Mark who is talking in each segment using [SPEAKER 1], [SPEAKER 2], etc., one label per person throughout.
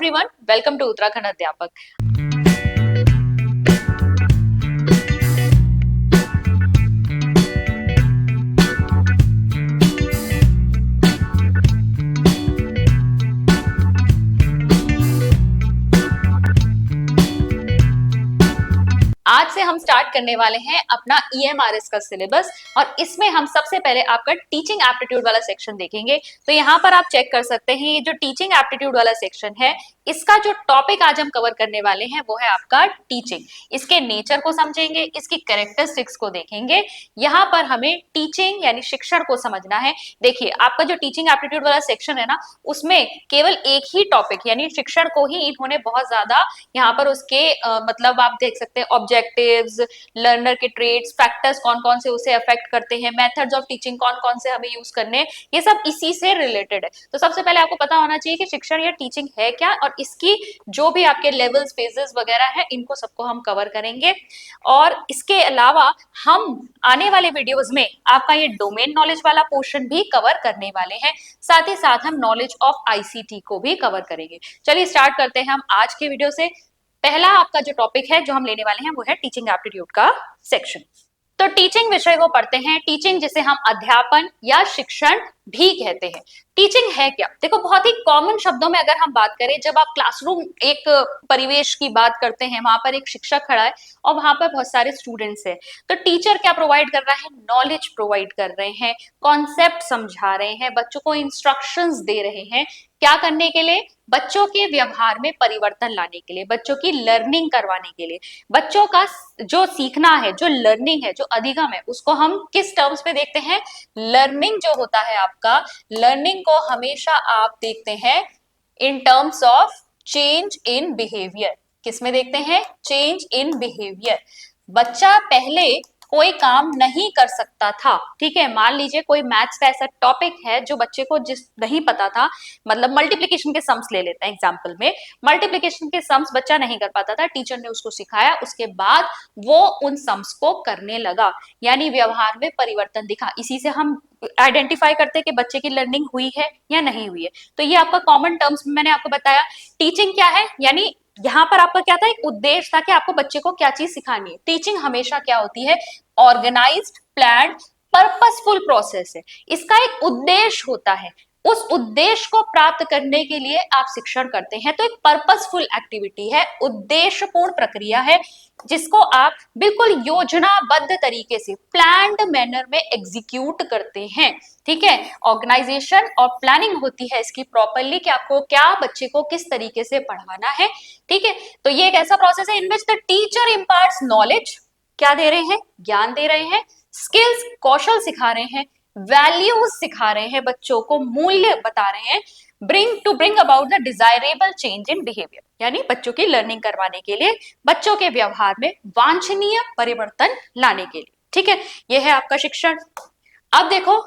[SPEAKER 1] Everyone, welcome to Uttarakhand अध्यापक। आज से हम स्टार्ट करने वाले हैं अपना EMRS का सिलेबस और इसमें हम सबसे पहले आपका टीचिंग एप्टीट्यूड वाला सेक्शन देखेंगे। तो यहाँ पर आप चेक कर सकते हैं, ये जो टीचिंग एप्टीट्यूड वाला सेक्शन है, इसका जो टॉपिक आज हम कवर करने वाले हैं वो है आपका टीचिंग। इसके नेचर को समझेंगे, इसकी कैरेक्टरिस्टिक्स को देखेंगे। यहाँ पर हमें टीचिंग यानी शिक्षण को समझना है। देखिए, आपका जो टीचिंग एप्टीट्यूड वाला सेक्शन है ना, उसमें केवल एक ही टॉपिक यानी शिक्षण को ही इन्होंने बहुत ज्यादा यहाँ पर उसके मतलब आप देख सकते हैं ऑब्जेक्टिव्स, लर्नर के ट्रेट्स, फैक्टर्स कौन कौन से उसे अफेक्ट करते हैं, मेथड्स ऑफ टीचिंग कौन कौन से हमें यूज करने हैं, ये सब इसी से रिलेटेड है। तो सबसे पहले आपको पता होना चाहिए कि शिक्षण या टीचिंग है क्या, और इसकी जो भी आपके लेवल्स, फेजेस वगैरह है, इनको सबको हम कवर करेंगे। और इसके अलावा हम आने वाले वीडियोस में आपका ये डोमेन नॉलेज वाला पोर्शन भी कवर करने वाले हैं। साथ ही साथ हम नॉलेज ऑफ ICT को भी कवर करेंगे। चलिए स्टार्ट करते हैं हम आज के वीडियो से। पहला आपका जो टॉपिक है जो हम लेने वाले हैं वो है टीचिंग एप्टीट्यूड का सेक्शन। तो टीचिंग विषय को पढ़ते हैं। टीचिंग जिसे हम अध्यापन या शिक्षण भी कहते हैं। टीचिंग है क्या? देखो, बहुत ही कॉमन शब्दों में अगर हम बात करें, जब आप क्लासरूम एक परिवेश की बात करते हैं, वहां पर एक शिक्षक खड़ा है और वहां पर बहुत सारे स्टूडेंट्स हैं, तो टीचर क्या प्रोवाइड कर रहा है? नॉलेज प्रोवाइड कर रहे हैं, कॉन्सेप्ट समझा रहे हैं, बच्चों को इंस्ट्रक्शंस दे रहे हैं। क्या करने के लिए? बच्चों के व्यवहार में परिवर्तन लाने के लिए, बच्चों की लर्निंग करवाने के लिए। बच्चों का जो सीखना है, जो लर्निंग है, जो अधिगम है, उसको हम किस टर्म्स पे देखते हैं? लर्निंग जो होता है आपका, लर्निंग को हमेशा आप देखते हैं in terms of change in behaviour. किस में देखते हैं? Change in behaviour. बच्चा पहले कोई काम नहीं कर सकता था, ठीक है, मान लीजिए कोई मैथ्स का ऐसा टॉपिक है जो बच्चे को जिस नहीं पता था, मतलब मल्टीप्लिकेशन के सम्स ले लेते हैं एग्जांपल में। मल्टीप्लिकेशन के सम्स बच्चा नहीं कर पाता था, टीचर ने उसको सिखाया, उसके बाद वो उन सम्स को करने लगा, यानी व्यवहार में परिवर्तन दिखा। इसी से हम आइडेंटिफाई करते हैं कि बच्चे की लर्निंग हुई है या नहीं हुई है। तो ये आपका कॉमन टर्म्स में मैंने आपको बताया। टीचिंग क्या है? यानी यहाँ पर आपका क्या था? एक उद्देश्य था कि आपको बच्चे को क्या चीज सिखानी है। टीचिंग हमेशा क्या होती है? ऑर्गेनाइज्ड, प्लान्ड, पर्पसफुल प्रोसेस है। इसका एक उद्देश्य होता है, उस उद्देश्य को प्राप्त करने के लिए आप शिक्षण करते हैं। तो एक पर्पसफुल एक्टिविटी है, उद्देश्यपूर्ण प्रक्रिया है, जिसको आप बिल्कुल योजनाबद्ध तरीके से प्लान्ड मैनर में एग्जीक्यूट करते हैं। ठीक है, ऑर्गेनाइजेशन और प्लानिंग होती है इसकी प्रॉपरली कि आपको क्या, बच्चे को किस तरीके से पढ़ाना है। ठीक है, तो ये एक ऐसा प्रोसेस है in which the teacher imparts knowledge, क्या दे रहे हैं? ज्ञान दे रहे हैं, स्किल्स, कौशल सिखा रहे हैं, वैल्यूज सिखा रहे हैं, बच्चों को मूल्य बता रहे हैं, bring about the desirable change in behaviour, यानी बच्चों की लर्निंग करवाने के लिए, बच्चों के व्यवहार में वांछनीय परिवर्तन लाने के लिए। ठीक है, यह है आपका शिक्षण। अब देखो,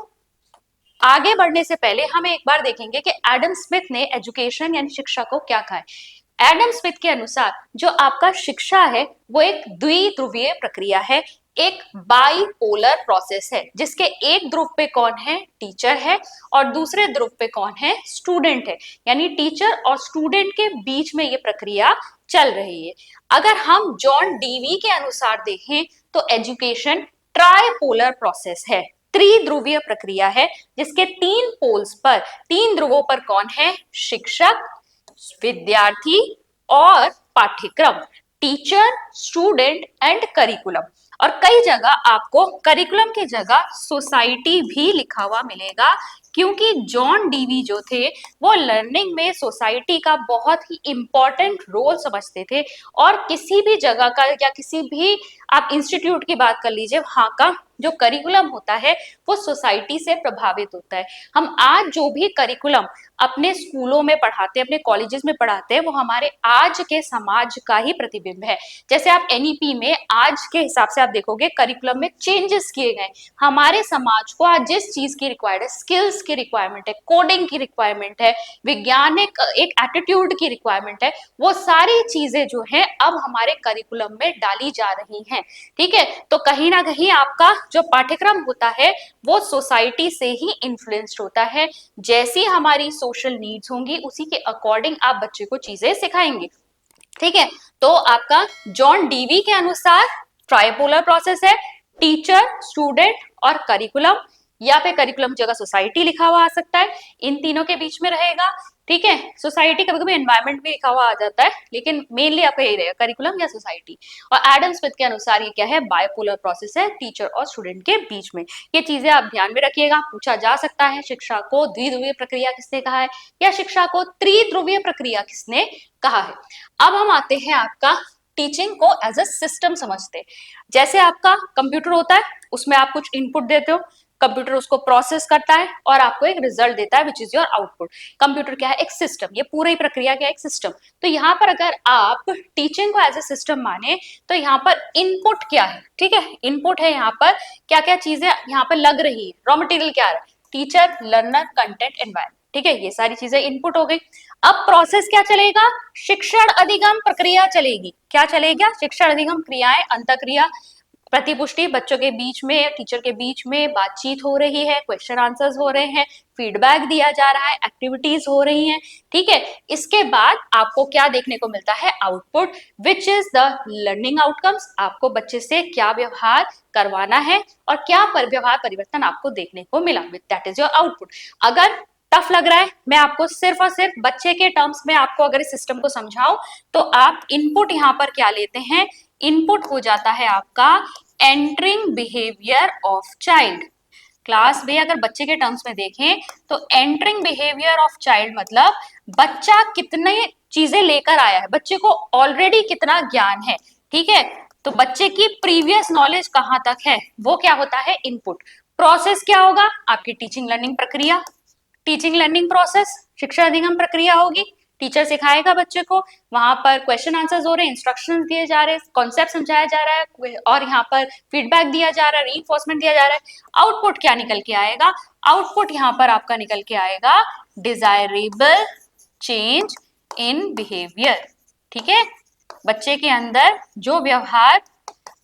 [SPEAKER 1] आगे बढ़ने से पहले हम एक बार देखेंगे कि एडम स्मिथ ने एजुकेशन यानी शिक्षा को क्या कहा है। एडम स्मिथ के अनुसार जो आपका शिक्षा है वो एक द्विध्रुवीय प्रक्रिया है, एक बाइपोलर प्रोसेस है, जिसके एक ध्रुव पे कौन है? टीचर है, और दूसरे ध्रुव पे कौन है? स्टूडेंट है। यानी टीचर और स्टूडेंट के बीच में ये प्रक्रिया चल रही है। अगर हम जॉन डीवी के अनुसार देखें तो एजुकेशन ट्राइपोलर प्रोसेस है, त्रिध्रुवीय प्रक्रिया है, जिसके तीन पोल्स पर, तीन ध्रुवों पर कौन है? शिक्षक, विद्यार्थी और पाठ्यक्रम, टीचर, स्टूडेंट एंड करिकुलम। और कई जगह आपको करिकुलम की जगह सोसाइटी भी लिखा हुआ मिलेगा, क्योंकि जॉन डीवी जो थे वो लर्निंग में सोसाइटी का बहुत ही इंपॉर्टेंट रोल समझते थे। और किसी भी जगह का या किसी भी आप इंस्टीट्यूट की बात कर लीजिए, वहां का जो करिकुलम होता है वो सोसाइटी से प्रभावित होता है। हम आज जो भी करिकुलम अपने स्कूलों में पढ़ाते हैं, अपने कॉलेजेस में पढ़ाते हैं, वो हमारे आज के समाज का ही प्रतिबिंब है। जैसे आप NEP में आज के हिसाब से आप देखोगे करिकुलम में चेंजेस किए गए, हमारे समाज को आज जिस चीज की रिक्वायर्ड है, स्किल्स स्किल्स की रिक्वायरमेंट है, कोडिंग की रिक्वायरमेंट है, वैज्ञानिक एक एटीट्यूड की रिक्वायरमेंट है, वो सारी चीजें जो है अब हमारे करिकुलम में डाली जा रही हैं। ठीक है, तो कहीं ना कहीं आपका जो पाठ्यक्रम होता है वो सोसाइटी से ही इन्फ्लुएंस्ड होता है। जैसी हमारी सोशल नीड्स होंगी उसी के अकॉर्डिंग आप बच्चे को चीजें सिखाएंगे। ठीक है, तो आपका जॉन डीवी के अनुसार ट्राइपोलर प्रोसेस है, टीचर, स्टूडेंट और करिकुलम, या फिर करिकुलम जगह सोसाइटी लिखा हुआ आ सकता है, इन तीनों के बीच में रहेगा। ठीक है, सोसाइटी कभी कभी एनवायरमेंट भी लिखा हुआ आ जाता है, लेकिन मेनली आपका यही रहेगा, करिकुलम या सोसाइटी। और एडम स्मिथ के अनुसार ये क्या है, बायपोलर प्रोसेस है, टीचर और स्टूडेंट के बीच में। ये चीजें आप ध्यान में रखिएगा, पूछा जा सकता है शिक्षा को द्विध्रुवीय प्रक्रिया किसने कहा है, या शिक्षा को त्रिध्रुवीय प्रक्रिया किसने कहा है। अब हम आते हैं आपका टीचिंग को एज अ सिस्टम समझते। जैसे आपका कंप्यूटर होता है, उसमें आप कुछ इनपुट देते हो, कंप्यूटर उसको प्रोसेस करता है और आपको एक रिजल्ट देता है which is your output. Computer क्या है, एक सिस्टम, ये पूरी प्रक्रिया क्या है, एक सिस्टम। तो यहाँ पर अगर आप टीचिंग को एज ए सिस्टम माने तो यहाँ पर इनपुट क्या है, ठीक है, इनपुट है यहाँ पर क्या क्या चीजें यहाँ पर लग रही है, रॉ मटेरियल क्या है, टीचर, लर्नर, कंटेंट, एनवायरमेंट। ठीक है, ये सारी चीजें इनपुट हो गई। अब प्रोसेस क्या चलेगा, शिक्षण अधिगम प्रक्रिया चलेगी। क्या चलेगा, शिक्षण अधिगम क्रियाएं, अंतःक्रिया, प्रतिपुष्टि, बच्चों के बीच में, टीचर के बीच में बातचीत हो रही है, क्वेश्चन आंसर्स हो रहे हैं, फीडबैक दिया जा रहा है, एक्टिविटीज हो रही हैं। ठीक है, इसके बाद आपको क्या देखने को मिलता है, output, which is the learning outcomes. आपको बच्चे से क्या व्यवहार करवाना है और क्या व्यवहार परिवर्तन आपको देखने को मिला, दैट इज योर आउटपुट। अगर टफ लग रहा है, मैं आपको सिर्फ और सिर्फ बच्चे के टर्म्स में आपको अगर इस सिस्टम को समझाऊं, तो आप इनपुट यहाँ पर क्या लेते हैं, इनपुट हो जाता है आपका entering behaviour of child. Class में अगर बच्चे के टर्म्स में देखें तो एंटरिंग बिहेवियर ऑफ चाइल्ड मतलब बच्चा कितने चीजें लेकर आया है, बच्चे को ऑलरेडी कितना ज्ञान है। ठीक है, तो बच्चे की प्रीवियस नॉलेज कहां तक है, वो क्या होता है, इनपुट। प्रोसेस क्या होगा, आपकी टीचिंग लर्निंग प्रक्रिया, टीचिंग लर्निंग प्रोसेस, शिक्षा अधिगम प्रक्रिया होगी, टीचर सिखाएगा बच्चे को, वहां पर क्वेश्चन आंसर्स हो रहे हैं, इंस्ट्रक्शंस दिए जा रहे हैं, कॉन्सेप्ट समझाया जा रहा है और यहाँ पर फीडबैक दिया जा रहा है, रीइंफोर्समेंट दिया जा रहा है। आउटपुट क्या निकल के आएगा, आउटपुट यहाँ पर आपका निकल के आएगा डिजायरेबल चेंज इन बिहेवियर। ठीक है, बच्चे के अंदर जो व्यवहार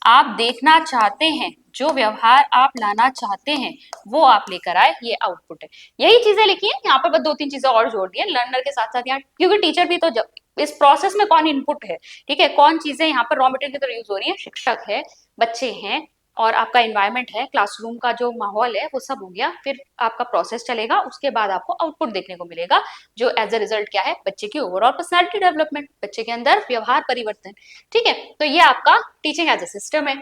[SPEAKER 1] आप देखना चाहते हैं, जो व्यवहार आप लाना चाहते हैं, वो आप लेकर आए, ये आउटपुट है। यही चीजें लिखी है यहाँ पर, बस 2-3 चीजें और जोड़ दी है लर्नर के साथ साथ यहाँ, क्योंकि टीचर भी तो जब इस प्रोसेस में कौन इनपुट है, ठीक है, कौन चीजें यहाँ पर रॉ मटेरियल की तरह यूज हो रही है, शिक्षक है, बच्चे हैं और आपका एनवायरनमेंट है, क्लासरूम का जो माहौल है, वो सब हो गया। फिर आपका प्रोसेस चलेगा, उसके बाद आपको आउटपुट देखने को मिलेगा, जो एज अ रिजल्ट क्या है, बच्चे की ओवरऑल पर्सनैलिटी डेवलपमेंट, बच्चे के अंदर व्यवहार परिवर्तन। ठीक है, तो ये आपका टीचिंग एज अ सिस्टम है।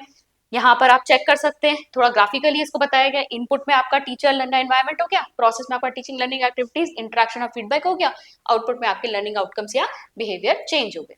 [SPEAKER 1] यहाँ पर आप चेक कर सकते हैं, थोड़ा ग्राफिकली इसको बताया गया। इनपुट में आपका टीचर लर्नर एनवायरनमेंट हो गया, प्रोसेस में आपका टीचिंग लर्निंग एक्टिविटीज, इंटरेक्शन और फीडबैक हो गया, आउटपुट में आपके लर्निंग आउटकम्स या बिहेवियर चेंज हो गए।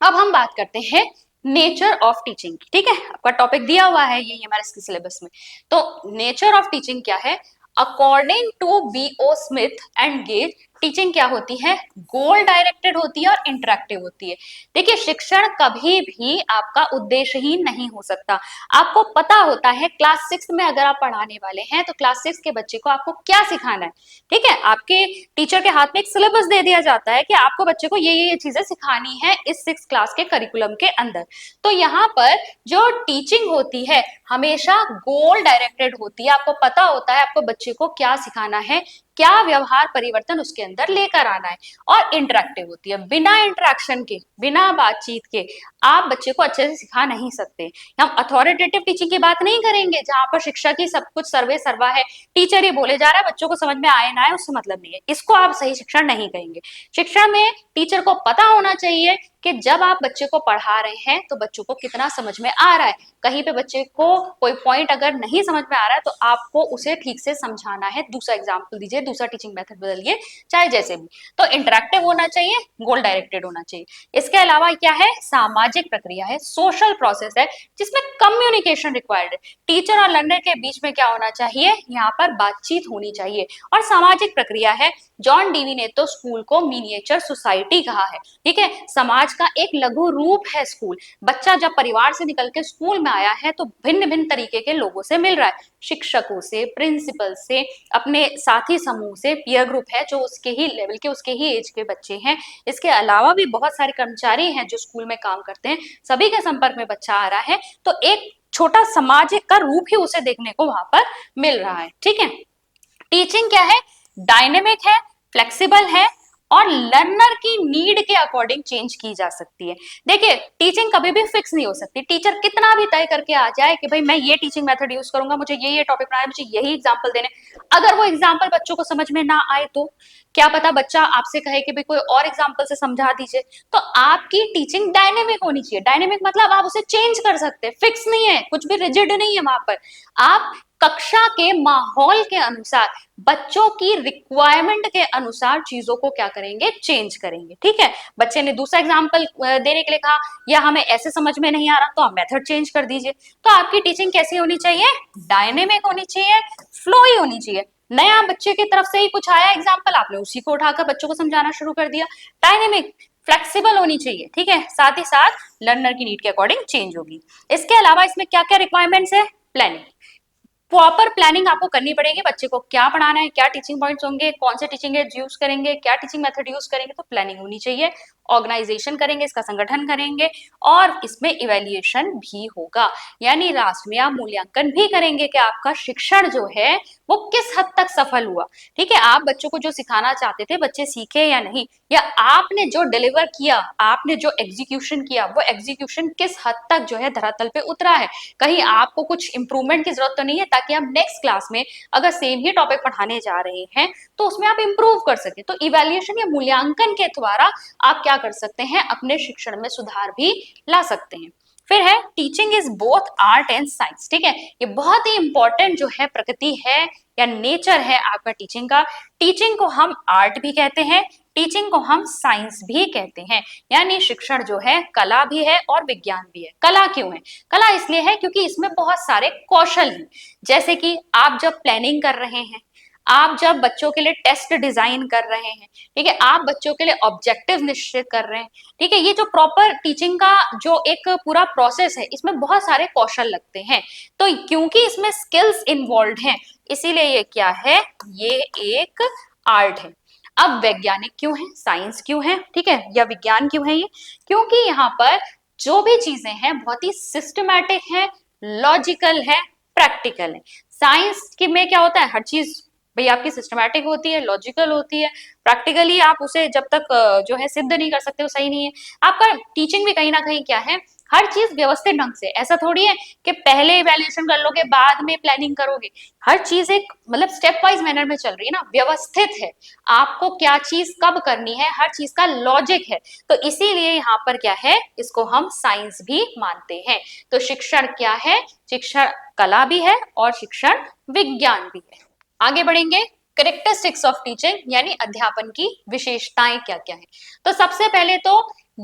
[SPEAKER 1] अब हम बात करते हैं नेचर ऑफ टीचिंग की। ठीक है, आपका टॉपिक दिया हुआ है ये हमारे इसके सिलेबस में। तो नेचर ऑफ टीचिंग क्या है, according to B.O. Smith and Gage, teaching क्या होती है, गोल डायरेक्टेड होती है और इंटरेक्टिव होती है। देखिए, शिक्षण कभी भी आपका उद्देश्यहीन नहीं हो सकता। आपको पता होता है क्लास 6 में अगर आप पढ़ाने वाले हैं तो क्लास 6 के बच्चे को आपको क्या सिखाना है। ठीक है, आपके टीचर के हाथ में एक सिलेबस दे दिया जाता है कि आपको बच्चे को ये चीजें सिखानी है इस 6 क्लास के करिकुलम के अंदर। तो यहाँ पर जो टीचिंग होती है हमेशा गोल डायरेक्टेड होती है, आपको पता होता है आपको बच्चे को क्या सिखाना है, क्या व्यवहार परिवर्तन उसके अंदर लेकर आना है, और इंटरेक्टिव होती है। बिना इंटरेक्शन के, बिना बातचीत के आप बच्चे को अच्छे से सिखा नहीं सकते। हम अथॉरिटेटिव टीचिंग की बात नहीं करेंगे जहां पर शिक्षक ही सब कुछ सर्वे सर्वा है, टीचर ही बोले जा रहा है, बच्चों को समझ में आए ना आए उससे मतलब नहीं है, इसको आप सही शिक्षण नहीं कहेंगे। शिक्षा में टीचर को पता होना चाहिए कि जब आप बच्चे को पढ़ा रहे हैं तो बच्चों को कितना समझ में आ रहा है। कहीं पे बच्चे को कोई पॉइंट अगर नहीं समझ में आ रहा है तो आपको उसे ठीक से समझाना है, दूसरा एग्जाम्पल दीजिए, दूसरा टीचिंग मेथड बदलिए, चाहे जैसे भी। तो इंटरेक्टिव होना चाहिए, गोल डायरेक्टेड होना चाहिए। इसके अलावा क्या है, सामाजिक प्रक्रिया है, सोशल प्रोसेस है जिसमें कम्युनिकेशन रिक्वायर्ड है। टीचर और लर्नर के बीच में क्या होना चाहिए, यहाँ पर बातचीत होनी चाहिए। और सामाजिक प्रक्रिया है, जॉन डीवी ने तो स्कूल को मिनिएचर सोसाइटी कहा है। ठीक है, समाज का एक लघु रूप है स्कूल। बच्चा जब परिवार से निकल के स्कूल में आया है तो भिन्न भिन्न तरीके के लोगों से मिल रहा है, शिक्षकों से, प्रिंसिपल से, अपने साथी समूह से, पीयर ग्रुप है जो उसके ही लेवल के, उसके ही एज के बच्चे हैं, इसके अलावा भी बहुत सारे कर्मचारी हैं जो स्कूल में काम करते हैं, सभी के संपर्क में बच्चा आ रहा है, तो एक छोटा समाज का रूप ही उसे देखने को वहां पर मिल रहा है। ठीक है, टीचिंग क्या है, डायनेमिक है, फ्लेक्सिबल है और लर्नर की नीड के अकॉर्डिंग चेंज की जा सकती है। देखिए, टीचिंग कभी भी फिक्स नहीं हो सकती, टीचर कितना भी तय करके आ जाए कि भाई मैं ये टीचिंग मेथड यूज करूंगा, मुझे ये टॉपिक पढ़ाना है, मुझे यही एग्जाम्पल देने, अगर वो एग्जाम्पल बच्चों को समझ में ना आए तो क्या पता बच्चा आपसे कहे कि भाई कोई और एग्जाम्पल से समझा दीजिए। तो आपकी टीचिंग डायनेमिक होनी चाहिए। डायनेमिक मतलब आप उसे चेंज कर सकते हैं, फिक्स नहीं है, कुछ भी रिजिड नहीं है वहां पर। आप कक्षा के माहौल के अनुसार, बच्चों की रिक्वायरमेंट के अनुसार चीजों को क्या करेंगे, चेंज करेंगे। ठीक है, बच्चे ने दूसरा एग्जाम्पल देने के लिए कहा या हमें ऐसे समझ में नहीं आ रहा तो आप मेथड चेंज कर दीजिए। तो आपकी टीचिंग कैसी होनी चाहिए, डायनेमिक होनी चाहिए, फ्लोई होनी चाहिए। नया बच्चे की तरफ से ही कुछ आया एग्जाम्पल, आपने उसी को उठाकर बच्चों को समझाना शुरू कर दिया। डायनेमिक, फ्लेक्सिबल होनी चाहिए। ठीक है, साथ ही साथ लर्नर की नीड के अकॉर्डिंग चेंज होगी। इसके अलावा इसमें क्या क्या रिक्वायरमेंट्स है, प्लानिंग, प्रॉपर प्लानिंग आपको करनी पड़ेगी, बच्चे को क्या पढ़ाना है, क्या टीचिंग पॉइंट्स होंगे, कौन से टीचिंग एड्स यूज करेंगे, क्या टीचिंग मेथड यूज करेंगे, तो प्लानिंग होनी चाहिए। ऑर्गेनाइजेशन करेंगे, इसका संगठन करेंगे और इसमें इवैल्यूएशन भी होगा, यानी लास्ट में आप मूल्यांकन भी करेंगे कि आपका शिक्षण जो है वो किस हद तक सफल हुआ। ठीक है, आप बच्चों को जो सिखाना चाहते थे बच्चे सीखे या नहीं, या आपने जो डिलीवर किया, आपने जो एग्जीक्यूशन किया, वो एग्जीक्यूशन किस हद तक जो है धरातल पे उतरा है, कहीं आपको कुछ इंप्रूवमेंट की जरूरत तो नहीं है, ताकि आप नेक्स्ट क्लास में अगर सेम ही टॉपिक पढ़ाने जा रहे हैं तो उसमें आप इंप्रूव कर सके। तो इवैल्यूएशन या मूल्यांकन के द्वारा आप क्या कर सकते हैं, अपने शिक्षण में सुधार भी ला सकते हैं। फिर है teaching is both art and science. ठीक है, ये बहुत ही इंपॉर्टेंट जो है प्रकृति है या नेचर है आपका टीचिंग का। टीचिंग को हम आर्ट भी कहते हैं, टीचिंग को हम साइंस भी कहते हैं, यानी शिक्षण जो है कला भी है और विज्ञान भी है। कला क्यों है, कला इसलिए है क्योंकि इसमें बहुत सारे कौशल हैं, जैसे कि आप जब प्लानिंग कर रहे हैं, आप जब बच्चों के लिए टेस्ट डिजाइन कर रहे हैं, ठीक है, आप बच्चों के लिए ऑब्जेक्टिव निश्चित कर रहे हैं। ठीक है, ये जो प्रॉपर टीचिंग का जो एक पूरा प्रोसेस है, इसमें बहुत सारे कौशल लगते हैं। तो क्योंकि इसमें स्किल्स इन्वॉल्व हैं, इसीलिए ये क्या है, ये एक आर्ट है। अब वैज्ञानिक क्यों है, साइंस क्यों है, ठीक है, या विज्ञान क्यों है ये, क्योंकि यहाँ पर जो भी चीजें हैं बहुत ही सिस्टमैटिक है, लॉजिकल है, प्रैक्टिकल है। साइंस के में क्या होता है, हर चीज भाई आपकी सिस्टमैटिक होती है, लॉजिकल होती है, प्रैक्टिकली आप उसे जब तक जो है सिद्ध नहीं कर सकते वो सही नहीं है। आपका टीचिंग भी कहीं ना कहीं क्या है, हर चीज व्यवस्थित ढंग से, ऐसा थोड़ी है कि पहले इवैल्यूएशन कर लोगे बाद में प्लानिंग करोगे। हर चीज एक मतलब स्टेप वाइज मैनर में चल रही है ना, व्यवस्थित है, आपको क्या चीज कब करनी है, हर चीज का लॉजिक है। तो इसीलिए यहाँ पर क्या है, इसको हम साइंस भी मानते हैं। तो शिक्षण क्या है, शिक्षण कला भी है और शिक्षण विज्ञान भी है। आगे बढ़ेंगे, कैरेक्टरिस्टिक्स ऑफ टीचिंग यानी अध्यापन की विशेषताएं क्या क्या है। तो सबसे पहले तो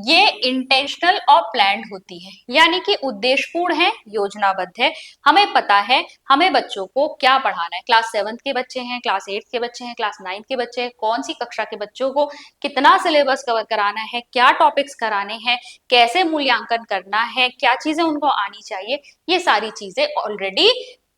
[SPEAKER 1] ये इंटेंशनल और प्लान्ड होती है, यानी कि उद्देश्यपूर्ण है, योजनाबद्ध है। हमें पता है हमें बच्चों को क्या पढ़ाना है, क्लास 7th के बच्चे हैं, क्लास 8th के बच्चे हैं, क्लास 9th के बच्चे हैं, कौन सी कक्षा के बच्चों को कितना सिलेबस कवर कराना है, क्या टॉपिक्स कराने हैं, कैसे मूल्यांकन करना है, क्या चीजें उनको आनी चाहिए, ये सारी चीजें ऑलरेडी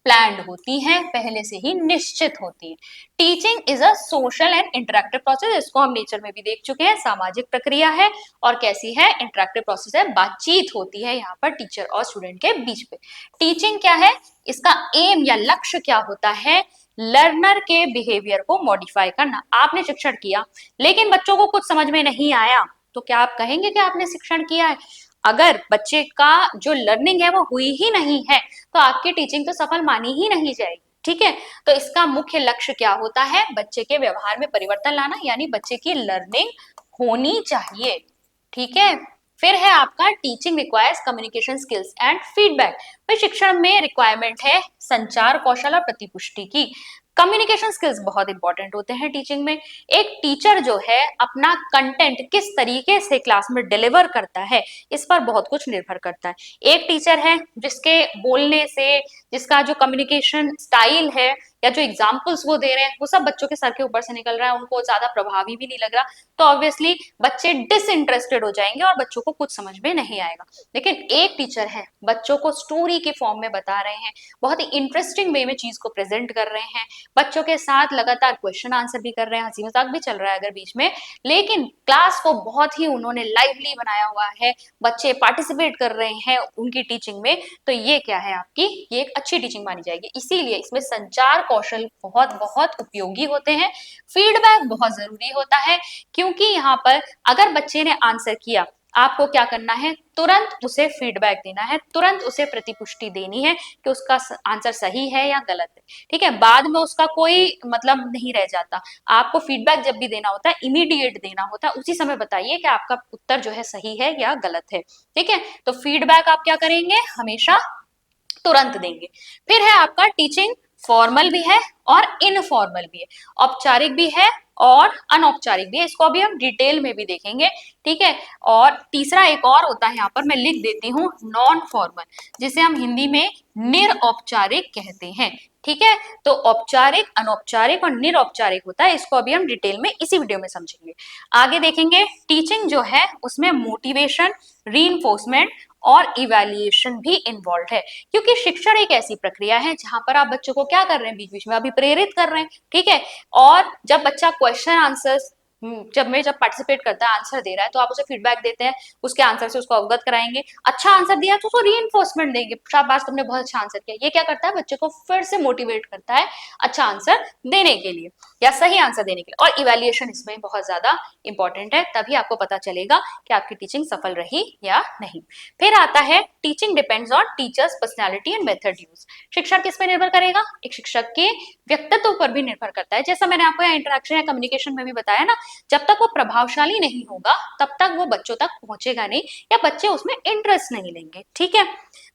[SPEAKER 1] प्लान्ड होती हैं, पहले से ही निश्चित होती है। Teaching is a social and interactive process, इसको हम नेचर में भी देख चुके हैं, सामाजिक प्रक्रिया है और कैसी है, इंटरेक्टिव प्रोसेस है, बातचीत होती है यहाँ पर टीचर और स्टूडेंट के बीच में। टीचिंग क्या है, इसका एम या लक्ष्य क्या होता है, लर्नर के बिहेवियर को मॉडिफाई करना। आपने शिक्षण किया लेकिन बच्चों को कुछ समझ में नहीं आया, तो क्या आप कहेंगे कि आपने शिक्षण किया है? अगर बच्चे का जो लर्निंग है वो हुई ही नहीं है तो आपकी टीचिंग तो सफल मानी ही नहीं जाएगी। ठीक है, तो इसका मुख्य लक्ष्य क्या होता है, बच्चे के व्यवहार में परिवर्तन लाना, यानी बच्चे की लर्निंग होनी चाहिए। ठीक है, फिर है आपका teaching requires communication skills and feedback. भाई शिक्षण में रिक्वायरमेंट है संचार कौशल और प्रतिपुष्टि की। कम्युनिकेशन स्किल्स बहुत इंपॉर्टेंट होते हैं टीचिंग में। एक टीचर जो है अपना कंटेंट किस तरीके से क्लास में डिलीवर करता है, इस पर बहुत कुछ निर्भर करता है। एक टीचर है जिसके बोलने से, जिसका जो कम्युनिकेशन स्टाइल है या जो एग्जाम्पल्स वो दे रहे हैं वो सब बच्चों के सर के ऊपर से निकल रहा है, उनको ज्यादा प्रभावी भी नहीं लग रहा, तो ऑब्वियसली बच्चे डिसइंटरेस्टेड हो जाएंगे और बच्चों को कुछ समझ में नहीं आएगा। लेकिन एक टीचर है, बच्चों को स्टोरी के फॉर्म में बता रहे हैं, बहुत ही इंटरेस्टिंग वे में चीज को प्रेजेंट कर रहे हैं, बच्चों के साथ लगातार क्वेश्चन आंसर भी कर रहे हैं, हंसी मजाक भी चल रहा है अगर बीच में, लेकिन क्लास को बहुत ही उन्होंने लाइवली बनाया हुआ है, बच्चे पार्टिसिपेट कर रहे हैं उनकी टीचिंग में, तो ये क्या है आपकी, ये एक अच्छी टीचिंग मानी जाएगी। इसीलिए इसमें संचार कौशल बहुत बहुत उपयोगी होते हैं, फीडबैक बहुत जरूरी होता है, क्योंकि यहाँ पर अगर बच्चे ने आंसर किया, आपको क्या करना है, तुरंत उसे फीडबैक देना है, तुरंत उसे प्रतिपुष्टि देनी है कि उसका आंसर सही है या गलत है, ठीक है। बाद में उसका कोई मतलब नहीं रह जाता, आपको फीडबैक जब भी देना होता है इमीडिएट देना होता है, उसी समय बताइए कि आपका उत्तर जो है सही है या गलत है, ठीक है। तो फीडबैक आप क्या करेंगे, हमेशा तुरंत देंगे। फिर है आपका टीचिंग फॉर्मल भी है और इनफॉर्मल भी है, औपचारिक भी है और अनौपचारिक भी है, इसको अभी हम डिटेल में भी देखेंगे, ठीक है। और तीसरा एक और होता है, यहाँ पर मैं लिख देती हूँ, नॉन फॉर्मल, जिसे हम हिंदी में निरौपचारिक कहते हैं, ठीक है। तो औपचारिक, अनौपचारिक और निरौपचारिक होता है, इसको अभी हम डिटेल में इसी वीडियो में समझेंगे। आगे देखेंगे टीचिंग जो है उसमें मोटिवेशन, रीइंफोर्समेंट और इवैल्यूएशन भी इन्वॉल्व है, क्योंकि शिक्षण एक ऐसी प्रक्रिया है जहां पर आप बच्चों को क्या कर रहे हैं, बीच बीच में अभी प्रेरित कर रहे हैं, ठीक है। और जब बच्चा क्वेश्चन आंसर्स जब पार्टिसिपेट करता है, आंसर दे रहा है, तो आप उसे फीडबैक देते हैं, उसके आंसर से उसको अवगत कराएंगे, अच्छा आंसर दिया तो उसको रीइंफोर्समेंट देंगे, शाबाश तुमने बहुत अच्छा आंसर किया, ये क्या करता है, बच्चे को फिर से मोटिवेट करता है अच्छा आंसर देने के लिए या सही आंसर देने के लिए। और इवैल्यूएशन इसमें बहुत ज्यादा इंपॉर्टेंट है, तभी आपको पता चलेगा कि आपकी टीचिंग सफल रही या नहीं। फिर आता है teaching depends on teachers personality and method use. शिक्षण किस पे निर्भर करेगा, एक शिक्षक के व्यक्तित्व पर भी निर्भर करता है, जैसा मैंने आपको यहाँ इंटरेक्शन या कम्युनिकेशन में भी बताया ना, जब तक वो प्रभावशाली नहीं होगा तब तक वो बच्चों तक पहुंचेगा नहीं या बच्चे उसमें इंटरेस्ट नहीं लेंगे, ठीक है।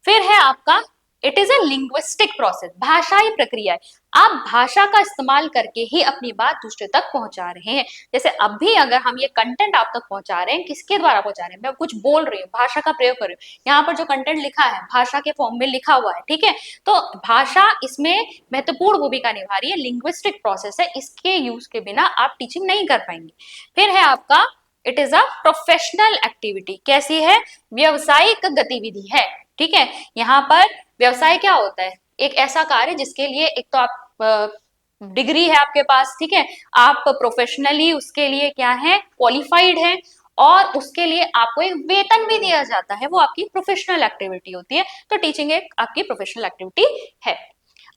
[SPEAKER 1] फिर है आपका it is a linguistic process, भाषाई प्रक्रिया है, आप भाषा का इस्तेमाल करके ही अपनी बात दूसरे तक पहुंचा रहे हैं। जैसे अब भी अगर हम ये कंटेंट आप तक पहुंचा रहे हैं, किसके द्वारा पहुंचा रहे हैं, मैं कुछ बोल रही हूँ, भाषा का प्रयोग कर रही हूँ, यहाँ पर जो कंटेंट लिखा है भाषा के फॉर्म में लिखा हुआ है, ठीक है। तो भाषा इसमें महत्वपूर्ण भूमिका निभा रही है, लिंग्विस्टिक प्रोसेस है, इसके यूज के बिना आप टीचिंग नहीं कर पाएंगे। फिर है आपका it is a professional activity, कैसी है, व्यवसायिक गतिविधि है, ठीक है। यहाँ पर व्यवसाय क्या होता है, एक ऐसा कार्य जिसके लिए एक तो आप डिग्री है आपके पास, ठीक है, आप प्रोफेशनली उसके लिए क्या है, क्वालिफाइड है, और उसके लिए आपको एक वेतन भी दिया जाता है, वो आपकी प्रोफेशनल एक्टिविटी होती है। तो टीचिंग एक आपकी प्रोफेशनल एक्टिविटी है।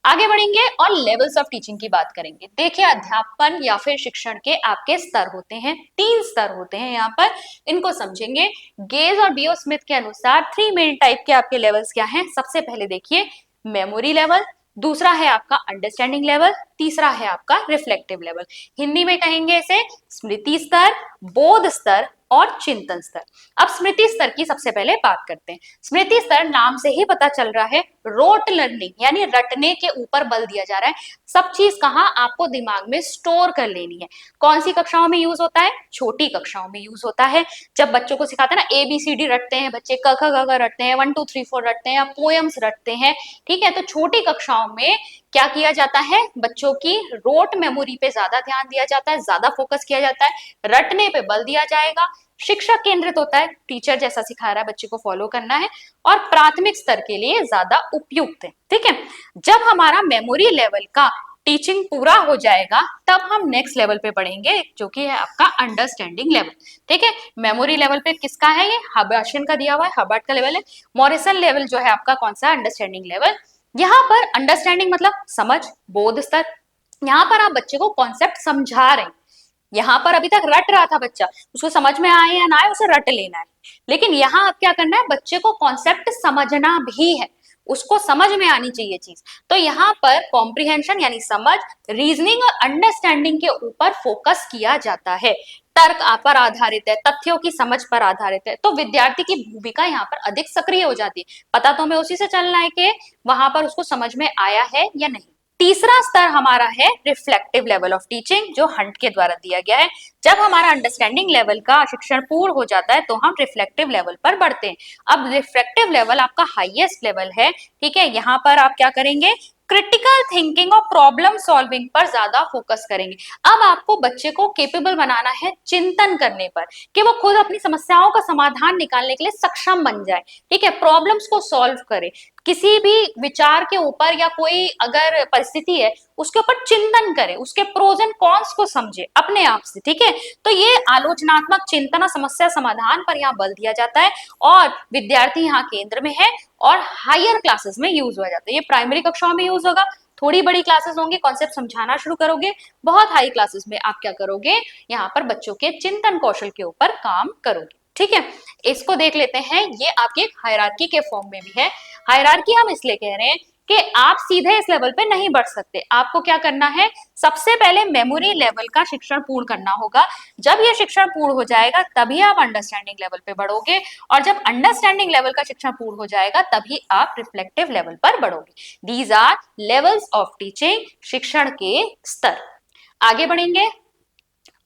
[SPEAKER 1] आगे बढ़ेंगे और लेवल्स ऑफ टीचिंग की बात करेंगे। देखिए अध्यापन या फिर शिक्षण के आपके स्तर होते हैं, 3 स्तर होते हैं यहाँ पर, इनको समझेंगे। गेज और बीओ स्मिथ के अनुसार 3 मेन टाइप के आपके लेवल्स क्या हैं। सबसे पहले देखिए मेमोरी लेवल, दूसरा है आपका अंडरस्टैंडिंग लेवल, तीसरा है आपका रिफ्लेक्टिव लेवल। हिंदी में कहेंगे इसे स्मृति स्तर, बोध स्तर और चिंतन स्तर। अब स्मृति स्तर की सबसे पहले बात करते हैं। स्मृति स्तर नाम से ही पता चल रहा है, रोट लर्निंग यानी रटने के ऊपर बल दिया जा रहा है, सब चीज कहाँ आपको दिमाग में स्टोर कर लेनी है। कौन सी कक्षाओं में यूज होता है, छोटी कक्षाओं में यूज होता है, जब बच्चों को सिखाते हैं ना, ABCD रटते हैं बच्चे, क ख ग घ रटते हैं, 1 2 3 4 रटते हैं या पोएम्स रटते हैं, ठीक है। तो छोटी कक्षाओं में क्या किया जाता है, बच्चों की रोट मेमोरी पे ज्यादा ध्यान दिया जाता है, ज्यादा फोकस किया जाता है, रटने पे बल दिया जाएगा, शिक्षक केंद्रित होता है, टीचर जैसा सिखा रहा है बच्चे को फॉलो करना है, और प्राथमिक स्तर के लिए ज्यादा उपयुक्त है, ठीक है। जब हमारा मेमोरी लेवल का टीचिंग पूरा हो जाएगा तब हम नेक्स्ट लेवल पे पढ़ेंगे, जो कि है आपका अंडरस्टैंडिंग लेवल, ठीक है। मेमोरी लेवल पे किसका है, ये हबार्शन का दिया हुआ है, हबार्ट का लेवल है। मॉरिसन लेवल जो है आपका कौन सा, अंडरस्टैंडिंग लेवल। यहाँ पर अंडरस्टैंडिंग मतलब समझ, बोध स्तर, यहाँ पर आप बच्चे को कॉन्सेप्ट समझा रहे हैं, यहाँ पर अभी तक रट रहा था बच्चा, उसको समझ में आए या ना आए उसे रट लेना है, लेकिन यहाँ आप क्या करना है, बच्चे को कॉन्सेप्ट समझना भी है, उसको समझ में आनी चाहिए चीज। तो यहाँ पर कॉम्प्रिहेंशन यानी समझ, रीजनिंग और अंडरस्टैंडिंग के ऊपर फोकस किया जाता है, तर्क पर आधारित है, तथ्यों की समझ पर आधारित है, तो विद्यार्थी की भूमिका यहाँ पर अधिक सक्रिय हो जाती है। पता तो हमें उसी से चलना है कि वहां पर उसको समझ में आया है या नहीं, तीसरा स्तर हमारा है रिफ्लेक्टिव लेवल ऑफ टीचिंग, जो हंट के द्वारा दिया गया है। जब हमारा अंडरस्टैंडिंग लेवल का शिक्षण पूर्ण हो जाता है तो हम रिफ्लेक्टिव लेवल पर बढ़ते हैं। अब रिफ्लेक्टिव लेवल आपका हाईएस्ट लेवल है, ठीक है। यहाँ पर आप क्या करेंगे, क्रिटिकल थिंकिंग और प्रॉब्लम सॉल्विंग पर ज्यादा फोकस करेंगे। अब आपको बच्चे को केपेबल बनाना है चिंतन करने पर, कि वो खुद अपनी समस्याओं का समाधान निकालने के लिए सक्षम बन जाए, ठीक है, प्रॉब्लम्स को सॉल्व करे, किसी भी विचार के ऊपर या कोई अगर परिस्थिति है उसके ऊपर चिंतन करे, उसके प्रोज एंड कॉन्स को समझे अपने आप से, ठीक है। तो ये आलोचनात्मक चिंतन और समस्या समाधान पर यहाँ बल दिया जाता है और विद्यार्थी यहाँ केंद्र में है और हायर क्लासेस में यूज हो जाता है। ये प्राइमरी कक्षाओं में यूज होगा, थोड़ी बड़ी क्लासेस होंगी, कॉन्सेप्ट समझाना शुरू करोगे, बहुत हाई क्लासेस में आप क्या करोगे, यहाँ पर बच्चों के चिंतन कौशल के ऊपर काम करोगे, ठीक है। इसको देख लेते हैं, ये आपकी एक हायरार्की के फॉर्म में भी है। हायरार्की हम इसलिए कह रहे हैं कि आप सीधे इस लेवल पे नहीं बढ़ सकते, आपको क्या करना है, सबसे पहले मेमोरी लेवल का शिक्षण पूर्ण करना होगा। जब ये शिक्षण पूर्ण हो जाएगा तभी आप अंडरस्टैंडिंग लेवल पे बढ़ोगे, और जब अंडरस्टैंडिंग लेवल का शिक्षण पूर्ण हो जाएगा तभी आप रिफ्लेक्टिव लेवल पर बढ़ोगे। These are levels of teaching, शिक्षण के स्तर। आगे बढ़ेंगे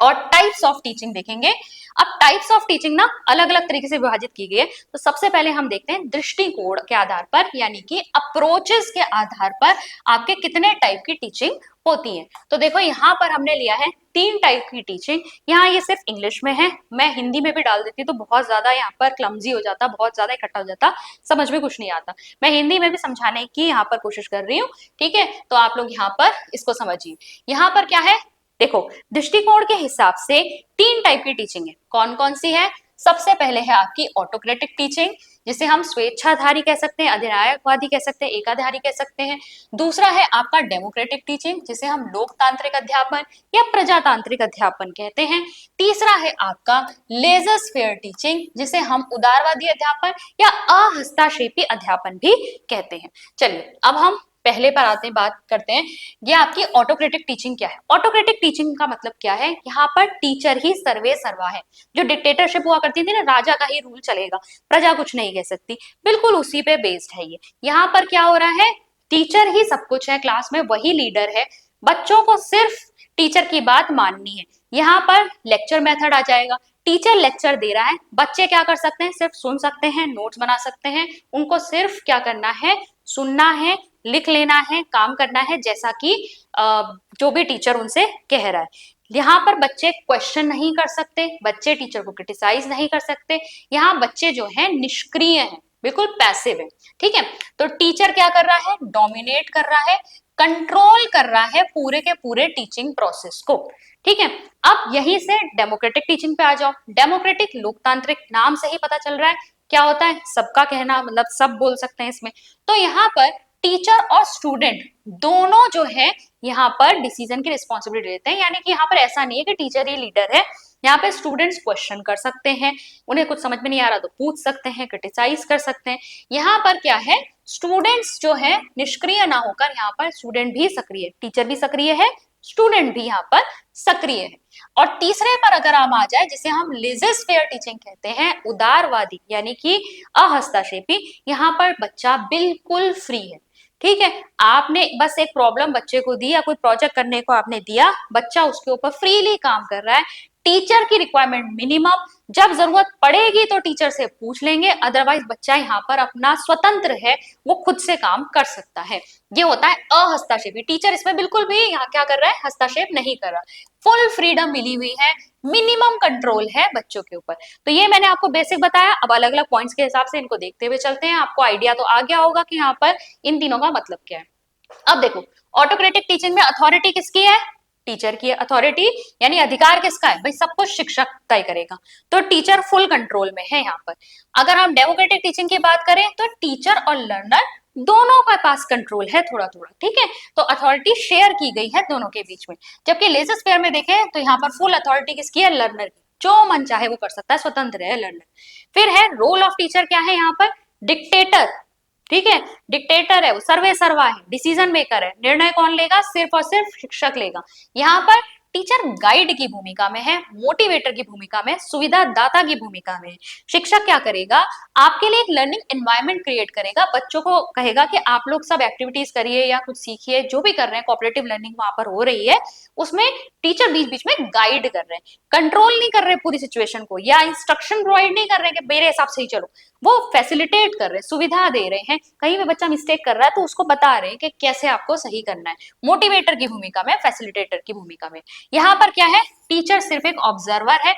[SPEAKER 1] और टाइप्स ऑफ टीचिंग देखेंगे। अब टाइप्स ऑफ टीचिंग ना अलग अलग तरीके से विभाजित की गई है। तो सबसे पहले हम देखते हैं दृष्टिकोण के आधार पर, यानी कि अप्रोचेस के आधार पर आपके कितने टाइप की टीचिंग होती है। तो देखो यहाँ पर हमने लिया है 3 टाइप की टीचिंग। यहाँ ये सिर्फ इंग्लिश में है, मैं हिंदी में भी डाल देती तो बहुत ज्यादा यहाँ पर क्लमजी हो जाता, बहुत ज्यादा इकट्ठा हो जाता, समझ में कुछ नहीं आता। मैं हिंदी में भी समझाने की यहाँ पर कोशिश कर रही हूँ, ठीक है। तो आप लोग यहाँ पर इसको समझिए। यहाँ पर क्या है, देखो दृष्टिकोण के हिसाब से 3 टाइप की टीचिंग है। कौन कौन सी है, सबसे पहले है आपकी ऑटोक्रेटिक टीचिंग, जिसे हम स्वेच्छाधारी कह सकते हैं, अधिनायकवादी कह सकते हैं, एकाधारी कह सकते हैं। दूसरा है आपका डेमोक्रेटिक टीचिंग, जिसे हम लोकतांत्रिक अध्यापन या प्रजातांत्रिक अध्यापन कहते हैं। तीसरा है आपका लेजर स्फीयर टीचिंग, जिसे हम उदारवादी अध्यापन या अहस्ताक्षेपी अध्यापन भी कहते हैं। चलिए अब हम पहले पर आते हैं, बात करते हैं ये आपकी ऑटोक्रेटिक टीचिंग क्या है। ऑटोक्रेटिक टीचिंग का मतलब क्या है, यहाँ पर टीचर ही सर्वे सर्वा है। जो डिक्टेटरशिप हुआ करती थी ना, राजा का ही रूल चलेगा, प्रजा कुछ नहीं कह सकती, बिल्कुल उसी पे बेस्ड है ये। यहाँ पर क्या हो रहा है, टीचर ही सब कुछ है, क्लास में वही लीडर है, बच्चों को सिर्फ टीचर की बात माननी है। यहाँ पर लेक्चर मेथड आ जाएगा, टीचर लेक्चर दे रहा है, बच्चे क्या कर सकते हैं, सिर्फ सुन सकते हैं, नोट्स बना सकते हैं, उनको सिर्फ क्या करना है, सुनना है, लिख लेना है, काम करना है, जैसा कि जो भी टीचर उनसे कह रहा है। यहाँ पर बच्चे क्वेश्चन नहीं कर सकते, बच्चे टीचर को क्रिटिसाइज नहीं कर सकते, यहाँ बच्चे जो है निष्क्रिय हैं, बिल्कुल पैसिव है, ठीक है। तो टीचर क्या कर रहा है, डोमिनेट कर रहा है, कंट्रोल कर रहा है पूरे के पूरे टीचिंग प्रोसेस को, ठीक है। अब यहीं से डेमोक्रेटिक टीचिंग पे आ जाओ। डेमोक्रेटिक लोकतांत्रिक, नाम से ही पता चल रहा है क्या होता है, सबका कहना, मतलब सब बोल सकते हैं इसमें। तो यहाँ पर टीचर और स्टूडेंट दोनों जो है यहाँ पर डिसीजन की रिस्पॉन्सिबिलिटी लेते हैं, यानी कि यहाँ पर ऐसा नहीं है कि टीचर ही लीडर है, यहाँ पे स्टूडेंट्स क्वेश्चन कर सकते हैं, उन्हें कुछ समझ में नहीं आ रहा तो पूछ सकते हैं, क्रिटिसाइज कर सकते हैं। यहाँ पर क्या है, स्टूडेंट्स जो है निष्क्रिय ना होकर यहाँ पर स्टूडेंट भी सक्रिय, टीचर भी सक्रिय है, स्टूडेंट भी यहाँ पर सक्रिय है। और तीसरे पर अगर हम आ जाए, जिसे हम लेजर-फेयर टीचिंग कहते हैं, उदारवादी यानी कि अहस्ताक्षेपी, यहाँ पर बच्चा बिल्कुल फ्री है, ठीक है। आपने बस एक प्रॉब्लम बच्चे को दी या कोई प्रोजेक्ट करने को आपने दिया, बच्चा उसके ऊपर फ्रीली काम कर रहा है, टीचर की रिक्वायरमेंट मिनिमम, जब जरूरत पड़ेगी तो टीचर से पूछ लेंगे, अदरवाइज बच्चा यहाँ पर अपना स्वतंत्र है, वो खुद से काम कर सकता है। ये होता है अहस्ताक्षेपी। टीचर इसमें बिल्कुल भी यहाँ क्या कर रहा है, हस्तक्षेप नहीं कर रहा, फुल फ्रीडम मिली हुई है, मिनिमम कंट्रोल है बच्चों के ऊपर। तो ये मैंने आपको बेसिक बताया, अब अलग अलग पॉइंट्स के हिसाब से इनको देखते हुए चलते हैं, आपको आइडिया तो आ गया होगा कि यहाँ पर इन तीनों का मतलब क्या है। अब देखो ऑटोक्रेटिक टीचिंग में अथॉरिटी किसकी है, टीचर की अथॉरिटी, यानी अधिकार किसका है, भाई सब कुछ शिक्षक तय करेगा, तो टीचर फुल कंट्रोल में है यहाँ पर। अगर हम डेमोक्रेटिक टीचिंग की बात करें तो टीचर और लर्नर दोनों के पास कंट्रोल है थोड़ा थोड़ा, ठीक है, तो अथॉरिटी शेयर की गई है दोनों के बीच में। जबकि लेजर स्फीयर में देखें तो यहाँ पर फुल अथॉरिटी किसकी है, लर्नर की, जो मन चाहे वो कर सकता है, स्वतंत्र है लर्नर। फिर है रोल ऑफ टीचर, क्या है यहाँ पर, डिक्टेटर, ठीक है, डिक्टेटर है वो, सर्वे सर्वा है, डिसीजन मेकर है, निर्णय कौन लेगा, सिर्फ और सिर्फ शिक्षक लेगा। यहाँ पर टीचर गाइड की भूमिका में है, मोटिवेटर की भूमिका में, सुविधादाता की भूमिका में है। शिक्षक क्या करेगा, आपके लिए एक लर्निंग एनवायरनमेंट क्रिएट करेगा, बच्चों को कहेगा कि आप लोग सब एक्टिविटीज करिए या कुछ सीखिए, जो भी कर रहे हैं कोऑपरेटिव लर्निंग वहां पर हो रही है, उसमें टीचर बीच बीच में गाइड कर रहे हैं, कंट्रोल नहीं कर रहे पूरी सिचुएशन को, या इंस्ट्रक्शन प्रोवाइड नहीं कर रहे कि मेरे हिसाब से ही चलो, वो फैसिलिटेट कर रहे हैं, सुविधा दे रहे हैं। कहीं भी बच्चा मिस्टेक कर रहा है तो उसको बता रहे हैं कि कैसे आपको सही करना है, मोटिवेटर की भूमिका में, फैसिलिटेटर की भूमिका में। यहाँ पर क्या है, टीचर सिर्फ एक ऑब्जर्वर है,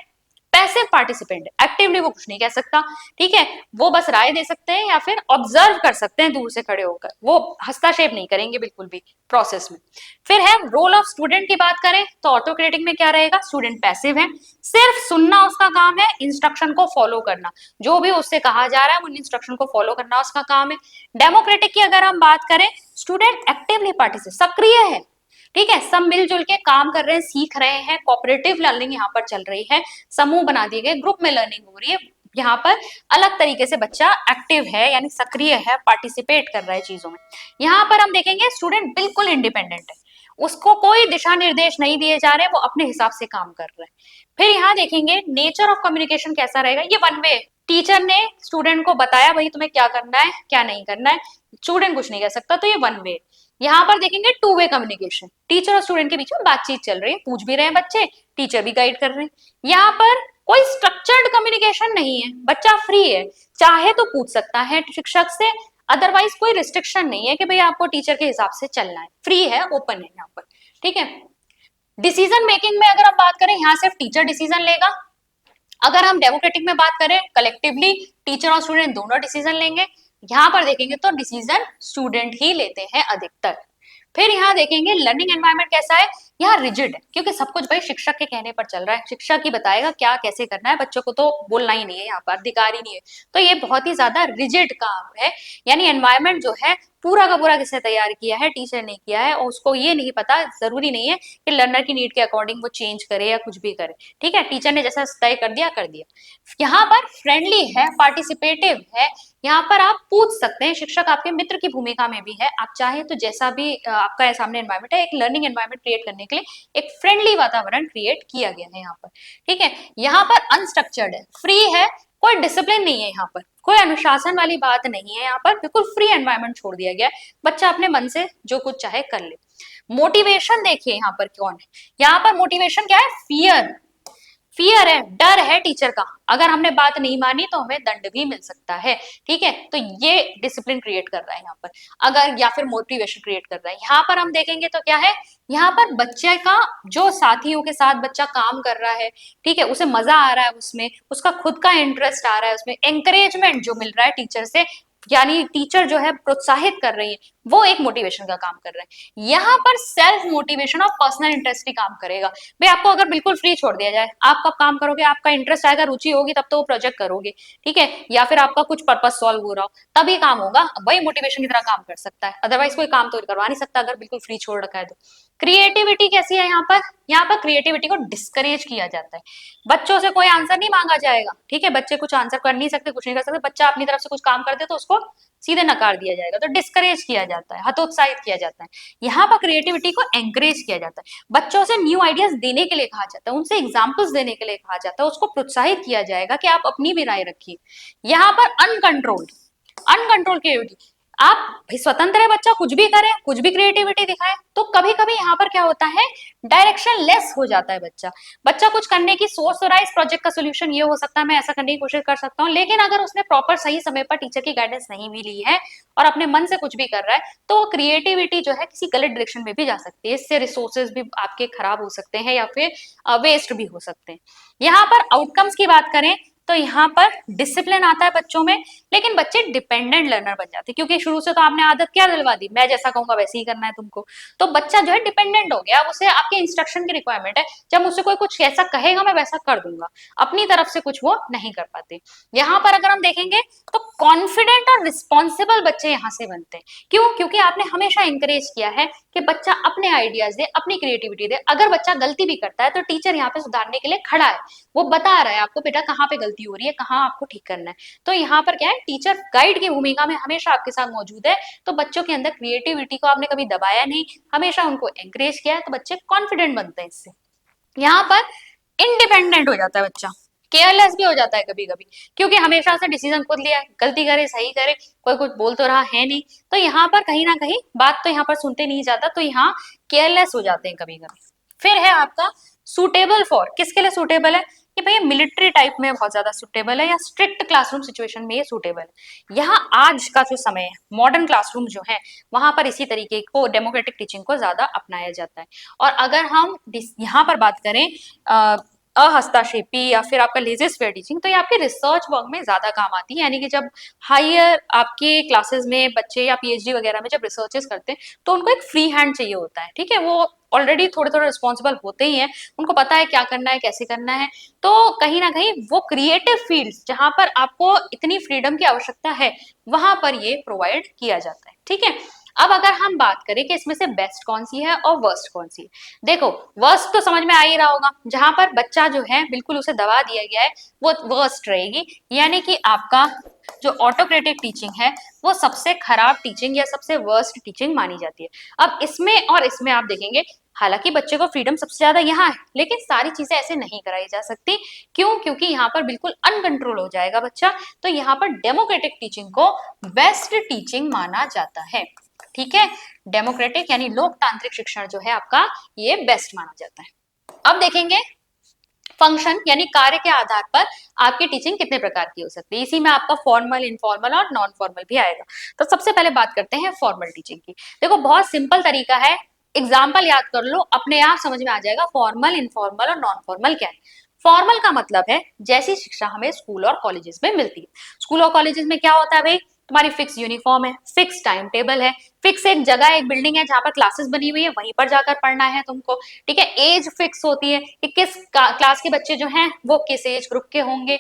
[SPEAKER 1] पैसिव पार्टिसिपेंट है, एक्टिवली वो कुछ नहीं कह सकता, ठीक है, वो बस राय दे सकते हैं या फिर ऑब्जर्व कर सकते हैं दूर से खड़े होकर, वो हस्तक्षेप नहीं करेंगे बिल्कुल भी प्रोसेस में। फिर है रोल ऑफ स्टूडेंट की बात करें तो ऑटोक्रेटिक में क्या रहेगा, स्टूडेंट पैसिव है, सिर्फ सुनना उसका काम है, इंस्ट्रक्शन को फॉलो करना, जो भी उससे कहा जा रहा है उन इंस्ट्रक्शन को फॉलो करना उसका काम है। डेमोक्रेटिक की अगर हम बात करें, स्टूडेंट एक्टिवली पार्टिसिपेट, सक्रिय है, ठीक है, सब मिलजुल के काम कर रहे हैं, सीख रहे हैं, कोऑपरेटिव लर्निंग यहाँ पर चल रही है, समूह बना दिए गए, ग्रुप में लर्निंग हो रही है, यहाँ पर अलग तरीके से बच्चा एक्टिव है यानी सक्रिय है, पार्टिसिपेट कर रहा है चीजों में। यहाँ पर हम देखेंगे स्टूडेंट बिल्कुल इंडिपेंडेंट है, उसको कोई दिशा निर्देश नहीं दिए जा रहे, वो अपने हिसाब से काम कर रहे हैं। फिर यहाँ देखेंगे नेचर ऑफ कम्युनिकेशन कैसा रहेगा, ये वन वे, टीचर ने स्टूडेंट को बताया भाई तुम्हें क्या करना है क्या नहीं करना है, स्टूडेंट कुछ नहीं कह सकता, तो ये वन वे। यहाँ पर देखेंगे टू वे कम्युनिकेशन, टीचर और स्टूडेंट के बीच में बातचीत चल रही है, पूछ भी रहे हैं बच्चे, टीचर भी गाइड कर रहे हैं। यहाँ पर कोई स्ट्रक्चर्ड कम्युनिकेशन नहीं है, बच्चा फ्री है, चाहे तो पूछ सकता है शिक्षक से, अदरवाइज कोई रिस्ट्रिक्शन नहीं है कि भाई आपको टीचर के हिसाब से चलना है, फ्री है, ओपन है यहाँ पर, ठीक है। डिसीजन मेकिंग में अगर हम बात करें, यहाँ सिर्फ टीचर डिसीजन लेगा। अगर हम डेमोक्रेटिक में बात करें, कलेक्टिवली टीचर और स्टूडेंट दोनों डिसीजन लेंगे। यहाँ पर देखेंगे तो डिसीजन स्टूडेंट ही लेते हैं अधिकतर। फिर यहाँ देखेंगे लर्निंग एनवायरनमेंट कैसा है, यहाँ रिजिड है, क्योंकि सब कुछ भाई शिक्षक के कहने पर चल रहा है, शिक्षक ही बताएगा क्या कैसे करना है, बच्चों को तो बोलना ही नहीं है, यहाँ पर अधिकार ही नहीं है, तो ये बहुत ही ज्यादा रिजिड काम है। यानी एनवायरनमेंट जो है पूरा का पूरा किसने तैयार किया है, टीचर ने किया है, और उसको ये नहीं पता, जरूरी नहीं है कि लर्नर की नीड के अकॉर्डिंग वो चेंज करे या कुछ भी करे, ठीक है, टीचर ने जैसा तय कर दिया कर दिया। यहाँ पर फ्रेंडली है, पार्टिसिपेटिव है, यहाँ पर आप पूछ सकते हैं, शिक्षक आपके मित्र की भूमिका में भी है, आप चाहे तो जैसा भी आपका सामने एनवायरनमेंट है, एक लर्निंग एनवायरनमेंट क्रिएट करने के लिए एक फ्रेंडली वातावरण क्रिएट किया गया है यहाँ पर, ठीक है। यहाँ पर अनस्ट्रक्चर्ड है, फ्री है, कोई डिसिप्लिन नहीं है, यहाँ पर कोई अनुशासन वाली बात नहीं है, यहाँ पर बिल्कुल फ्री एनवायरनमेंट छोड़ दिया गया है, बच्चा अपने मन से जो कुछ चाहे कर ले। मोटिवेशन देखिए यहाँ पर कौन है, यहाँ पर मोटिवेशन क्या है, फियर, फियर है, डर है टीचर का, अगर हमने बात नहीं मानी तो हमें दंड भी मिल सकता है, ठीक है, तो ये डिसिप्लिन क्रिएट कर रहा है यहाँ पर, अगर या फिर मोटिवेशन क्रिएट कर रहा है। यहाँ पर हम देखेंगे तो क्या है, यहाँ पर बच्चे का जो साथियों के साथ बच्चा काम कर रहा है, ठीक है, उसे मजा आ रहा है उसमें, उसका खुद का इंटरेस्ट आ रहा है उसमें, एंकरेजमेंट जो मिल रहा है टीचर से, यानी टीचर जो है प्रोत्साहित कर रही है, वो एक मोटिवेशन का काम कर रहा है। यहाँ पर सेल्फ मोटिवेशन और पर्सनल इंटरेस्ट ही काम करेगा। भाई आपको अगर बिल्कुल फ्री छोड़ दिया जाए, आप कब काम करोगे, आपका इंटरेस्ट आएगा, रुचि होगी, तब तो वो प्रोजेक्ट करोगे, ठीक है, या फिर आपका कुछ पर्पस सॉल्व हो रहा हो तभी काम होगा, वही मोटिवेशन की तरह काम कर सकता है, अदरवाइज कोई काम तो करवा नहीं सकता अगर बिल्कुल फ्री छोड़ रखा है तो। क्रिएटिविटी कैसी है यहाँ पर क्रिएटिविटी को डिस्करेज किया जाता है, बच्चों से कोई आंसर नहीं मांगा जाएगा, ठीक है, बच्चे कुछ आंसर कर नहीं सकते, कुछ नहीं कर सकते, बच्चा अपनी तरफ से कुछ काम कर दे तो उसको सीधे नकार दिया जाएगा, तो डिस्करेज किया जाता है, हतोत्साहित किया जाता है। यहाँ पर क्रिएटिविटी को एंकरेज किया जाता है, बच्चों से न्यू आइडियाज देने के लिए कहा जाता है, उनसे एग्जाम्पल्स देने के लिए कहा जाता है, उसको प्रोत्साहित किया जाएगा कि आप अपनी भी राय रखिए। यहाँ पर अनकंट्रोल्ड, अनकंट्रोल क्रिएटिविटी, आप स्वतंत्र है, बच्चा कुछ भी करे, कुछ भी क्रिएटिविटी दिखाए, तो कभी कभी यहाँ पर क्या होता है, डायरेक्शन लेस हो जाता है बच्चा, बच्चा कुछ करने की सोच तो रहा है, इस प्रोजेक्ट का सोल्यूशन ये हो सकता है, मैं ऐसा करने की कोशिश कर सकता हूँ, लेकिन अगर उसने प्रॉपर सही समय पर टीचर की गाइडेंस नहीं भी ली है और अपने मन से कुछ भी कर रहा है, तो क्रिएटिविटी जो है किसी गलत डायरेक्शन में भी जा सकती है, इससे रिसोर्सेज भी आपके खराब हो सकते हैं या फिर वेस्ट भी हो सकते हैं। यहाँ पर आउटकम्स की बात करें तो यहाँ पर डिसिप्लिन आता है बच्चों में, लेकिन बच्चे डिपेंडेंट लर्नर बन जाते हैं, क्योंकि शुरू से तो आपने आदत क्या दिलवा दी, मैं जैसा कहूंगा वैसे ही करना है तुमको, तो बच्चा जो है डिपेंडेंट हो गया, उसे आपके इंस्ट्रक्शन की रिक्वायरमेंट है, जब मुझसे कोई कुछ ऐसा कहेगा मैं वैसा कर दूंगा, अपनी तरफ से कुछ वो नहीं कर पाते। यहाँ पर अगर हम देखेंगे तो कॉन्फिडेंट और रिस्पॉन्सिबल बच्चे यहाँ से बनते हैं, क्यों, क्योंकि आपने हमेशा इंकरेज किया है कि बच्चा अपने आइडियाज दे, अपनी क्रिएटिविटी दे, अगर बच्चा गलती भी करता है तो टीचर यहाँ पे सुधारने के लिए खड़ा है, वो बता रहा है आपको बेटा कहाँ पे गलती हो रही है, कहाँ आपको ठीक करना है, तो यहाँ पर क्या है, टीचर गाइड की भूमिका में हमेशा आपके साथ मौजूद है, तो बच्चों के अंदर क्रिएटिविटी को आपने कभी दबाया नहीं, हमेशा उनको एंकरेज किया है, तो बच्चे कॉन्फिडेंट बनते हैं इससे। यहाँ पर इंडिपेंडेंट हो जाता है बच्चा, केयरलेस भी हो जाता है कभी कभी, क्योंकि हमेशा से डिसीजन खुद लिया, गलती करे सही करे, कोई कुछ बोल तो रहा है नहीं, तो यहाँ पर कहीं ना कहीं बात तो यहाँ पर सुनते नहीं जाता, तो यहाँ केयरलेस हो जाते हैं कभी कभी। फिर है आपका सुटेबल फॉर, किसके लिए सुटेबल है कि भैया मिलिट्री टाइप में बहुत ज्यादा सुटेबल है, या स्ट्रिक्ट क्लासरूम सिचुएशन में ये सुटेबल है। यहाँ आज का जो समय है, मॉडर्न क्लासरूम जो है, वहां पर इसी तरीके को डेमोक्रेटिक टीचिंग को ज्यादा अपनाया जाता है। और अगर हम यहाँ पर बात करें अहस्ताक्षेपी या फिर आपका लेजर स्फीयर टीचिंग, तो ये आपके रिसर्च वर्क में ज्यादा काम आती है, यानी कि जब हायर आपके क्लासेस में बच्चे या पीएचडी वगैरह में जब रिसर्चेस करते हैं, तो उनको एक फ्री हैंड चाहिए होता है, ठीक है, वो ऑलरेडी थोड़े थोड़े रिस्पॉन्सिबल होते ही हैं, उनको पता है क्या करना है कैसे करना है, तो कहीं ना कहीं वो क्रिएटिव फील्ड्स जहां पर आपको इतनी फ्रीडम की आवश्यकता है, वहां पर ये प्रोवाइड किया जाता है, ठीक है। अब अगर हम बात करें कि इसमें से बेस्ट कौन सी है और वर्स्ट कौन सी है, देखो वर्स्ट तो समझ में आ ही रहा होगा, जहां पर बच्चा जो है बिल्कुल उसे दबा दिया गया है, वो वर्स्ट रहेगी, यानी कि आपका जो ऑटोक्रेटिक टीचिंग है वो सबसे खराब टीचिंग या सबसे वर्स्ट टीचिंग मानी जाती है। अब इसमें और इसमें आप देखेंगे, हालांकि बच्चे को फ्रीडम सबसे ज्यादा यहाँ है, लेकिन सारी चीजें ऐसे नहीं कराई जा सकती, क्यों, क्योंकि यहाँ पर बिल्कुल अनकंट्रोल हो जाएगा बच्चा, तो यहाँ पर डेमोक्रेटिक टीचिंग को बेस्ट टीचिंग माना जाता है, ठीक है। डेमोक्रेटिक यानी लोकतांत्रिक शिक्षण जो है आपका, ये बेस्ट माना जाता है। अब देखेंगे फंक्शन यानी कार्य के आधार पर आपकी टीचिंग कितने प्रकार की हो सकती है, इसी में आपका फॉर्मल, इनफॉर्मल और नॉन फॉर्मल भी आएगा। तो सबसे पहले बात करते हैं फॉर्मल टीचिंग की। देखो बहुत सिंपल तरीका है, एग्जाम्पल याद कर लो, अपने आप समझ में आ जाएगा फॉर्मल, इनफॉर्मल और नॉन फॉर्मल क्या है। फॉर्मल का मतलब है जैसी शिक्षा हमें स्कूल और कॉलेजेस में मिलती है। स्कूल और कॉलेजेस में क्या होता है भाई, तुम्हारी फिक्स यूनिफॉर्म है, फिक्स टाइम टेबल है, फिक्स एक जगह एक बिल्डिंग है जहां पर क्लासेस बनी हुई है, वहीं पर जाकर पढ़ना है तुमको, ठीक है। एज फिक्स होती है कि किस क्लास के बच्चे जो हैं वो किस एज ग्रुप के होंगे।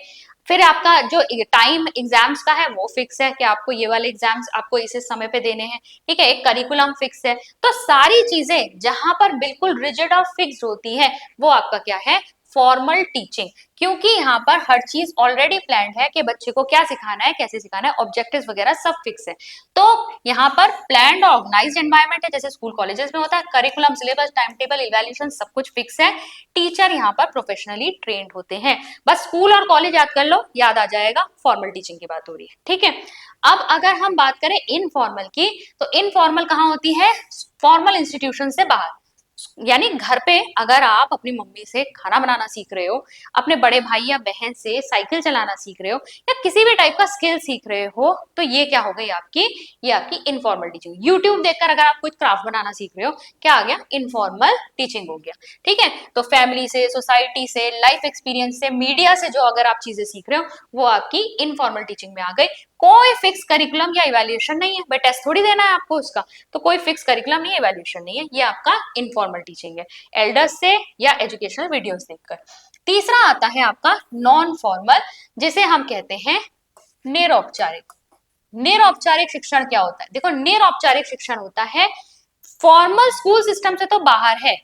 [SPEAKER 1] फिर आपका जो टाइम एग्जाम्स का है वो फिक्स है कि आपको ये वाले एग्जाम्स आपको इस समय पे देने हैं, ठीक है। एक करिकुलम फिक्स है, तो सारी चीजें जहां पर बिल्कुल रिजिड और फिक्स होती है वो आपका क्या है, फॉर्मल टीचिंग, क्योंकि यहाँ पर हर चीज ऑलरेडी प्लान्ड है कि बच्चे को क्या सिखाना है कैसे सिखाना है, ऑब्जेक्टिव्स वगैरह सब फिक्स है। तो यहाँ पर प्लान्ड ऑर्गेनाइज्ड एनवायरनमेंट है, जैसे स्कूल कॉलेजेस में होता है, curriculum, syllabus, time table, evaluation सब कुछ फिक्स है, टीचर यहाँ पर प्रोफेशनली ट्रेंड होते हैं। बस स्कूल और कॉलेज याद कर लो, याद आ जाएगा, फॉर्मल टीचिंग की बात हो रही है, ठीक है। अब अगर हम बात करें इनफॉर्मल की, तो इनफॉर्मल कहाँ होती है, फॉर्मल इंस्टीट्यूशन से बाहर, यानी घर पे अगर आप अपनी मम्मी से खाना बनाना सीख रहे हो, अपने बड़े भाई या बहन से साइकिल चलाना सीख रहे हो, या किसी भी टाइप का स्किल सीख रहे हो, तो ये क्या हो गई आपकी, ये आपकी इनफॉर्मल टीचिंग। यूट्यूब देखकर अगर आप कुछ क्राफ्ट बनाना सीख रहे हो, क्या आ गया, इनफॉर्मल टीचिंग हो गया, ठीक है। तो फैमिली से, सोसाइटी से, लाइफ एक्सपीरियंस से, मीडिया से जो अगर आप चीजें सीख रहे हो, वो आपकी इनफॉर्मल टीचिंग में आ गई। कोई फिक्स करिकुलम या इवैल्यूएशन नहीं है, भाई टेस्ट थोड़ी देना है आपको उसका, तो कोई फिक्स करिकुलम नहीं है, इवैल्यूएशन नहीं है, ये आपका इनफॉर्मल टीचिंग है, एल्डर्स से या एजुकेशनल वीडियोस देखकर। तीसरा आता है आपका नॉन फॉर्मल, जिसे हम कहते हैं निरौपचारिक। निरौपचारिक शिक्षण क्या होता है, देखो निरौपचारिक शिक्षण होता है फॉर्मल स्कूल सिस्टम से तो बाहर है,